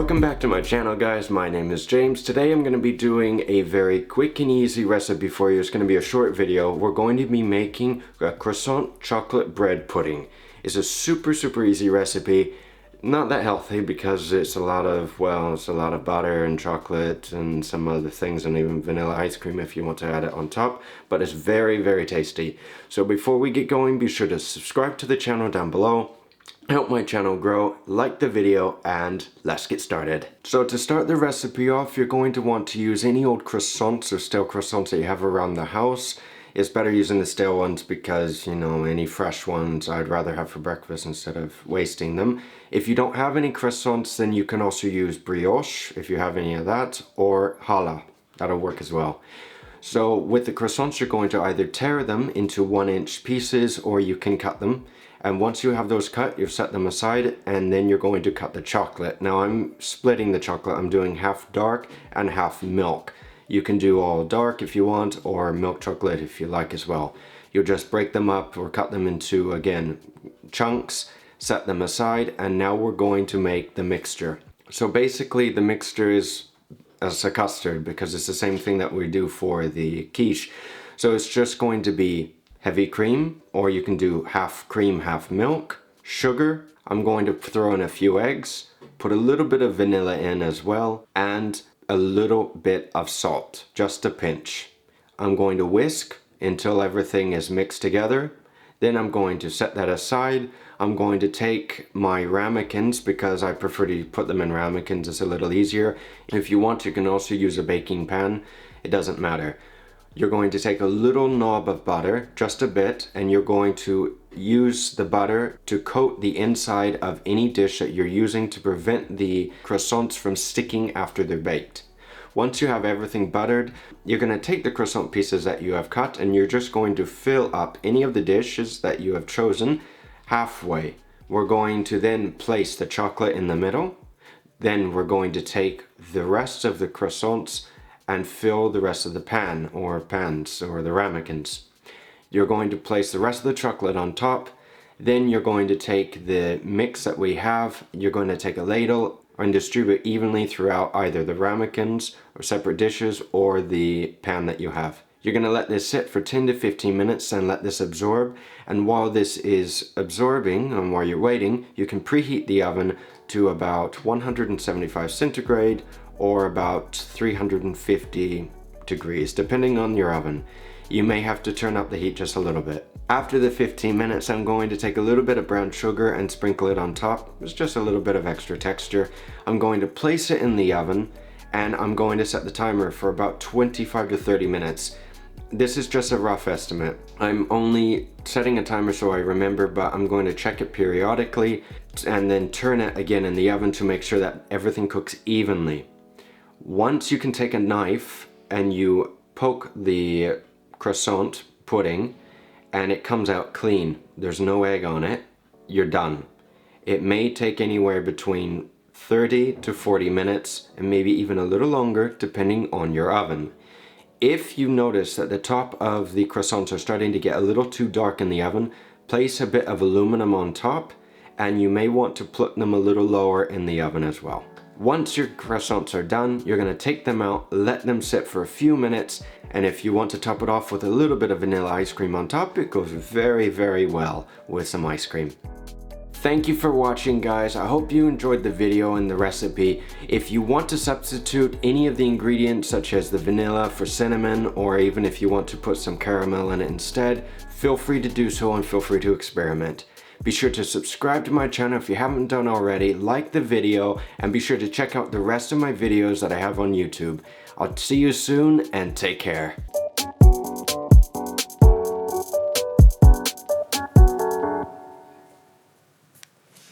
Welcome back to my channel, guys. My name is James. Today I'm going to be doing a very quick and easy recipe for you. It's going to be a short video. We're going to be making a croissant chocolate bread pudding. It's a super easy recipe. Not that healthy because it's a lot of butter and chocolate and some other things, and even vanilla ice cream if you want to add it on top, but it's very tasty. So before we get going, be sure to subscribe to the channel down below. Help my channel grow, like the video, and let's get started. So to start the recipe off, you're going to want to use any old croissants or stale croissants that you have around the house. It's better using the stale ones because, you know, any fresh ones I'd rather have for breakfast instead of wasting them. If you don't have any croissants, then you can also use brioche if you have any of that, or challah. That'll work as well. So with the croissants, you're going to either tear them into 1-inch pieces or you can cut them. And once you have those cut, you've set them aside, and then you're going to cut the chocolate. Now I'm splitting the chocolate. I'm doing half dark and half milk. You can do all dark if you want, or milk chocolate if you like as well. You'll just break them up or cut them into, again, chunks, set them aside, and now we're going to make the mixture. So basically the mixture is as a custard because it's the same thing that we do for the quiche. So it's just going to be heavy cream, or you can do half cream, half milk, sugar. I'm going to throw in a few eggs, put a little bit of vanilla in as well, and a little bit of salt, just a pinch. I'm going to whisk until everything is mixed together. Then I'm going to set that aside. I'm going to take my ramekins because I prefer to put them in ramekins. It's a little easier. If you want, you can also use a baking pan. It doesn't matter. You're going to take a little knob of butter, just a bit, and you're going to use the butter to coat the inside of any dish that you're using to prevent the croissants from sticking after they're baked. Once you have everything buttered, you're going to take the croissant pieces that you have cut and you're just going to fill up any of the dishes that you have chosen halfway. We're going to then place the chocolate in the middle. Then we're going to take the rest of the croissants and fill the rest of the pan or pans or the ramekins. You're going to place the rest of the chocolate on top. Then you're going to take the mix that we have, you're going to take a ladle and distribute evenly throughout either the ramekins or separate dishes or the pan that you have. You're going to let this sit for 10 to 15 minutes and let this absorb. And while this is absorbing and while you're waiting, you can preheat the oven to about 175 centigrade or about 350 degrees, depending on your oven. You may have to turn up the heat just a little bit. After the 15 minutes, I'm going to take a little bit of brown sugar and sprinkle it on top. It's just a little bit of extra texture. I'm going to place it in the oven and I'm going to set the timer for about 25 to 30 minutes. This is just a rough estimate. I'm only setting a timer so I remember, but I'm going to check it periodically and then turn it again in the oven to make sure that everything cooks evenly. Once you can take a knife and you poke the croissant pudding and it comes out clean, there's no egg on it, you're done. It may take anywhere between 30 to 40 minutes and maybe even a little longer depending on your oven. If you notice that the top of the croissants are starting to get a little too dark in the oven, place a bit of aluminum on top and you may want to put them a little lower in the oven as well. Once your croissants are done, you're going to take them out, let them sit for a few minutes, and if you want to top it off with a little bit of vanilla ice cream on top, it goes very well with some ice cream. Thank you for watching, guys. I hope you enjoyed the video and the recipe. If you want to substitute any of the ingredients such as the vanilla for cinnamon, or even if you want to put some caramel in it instead, feel free to do so and feel free to experiment. Be sure to subscribe to my channel if you haven't done already, like the video, and be sure to check out the rest of my videos that I have on YouTube. I'll see you soon and take care.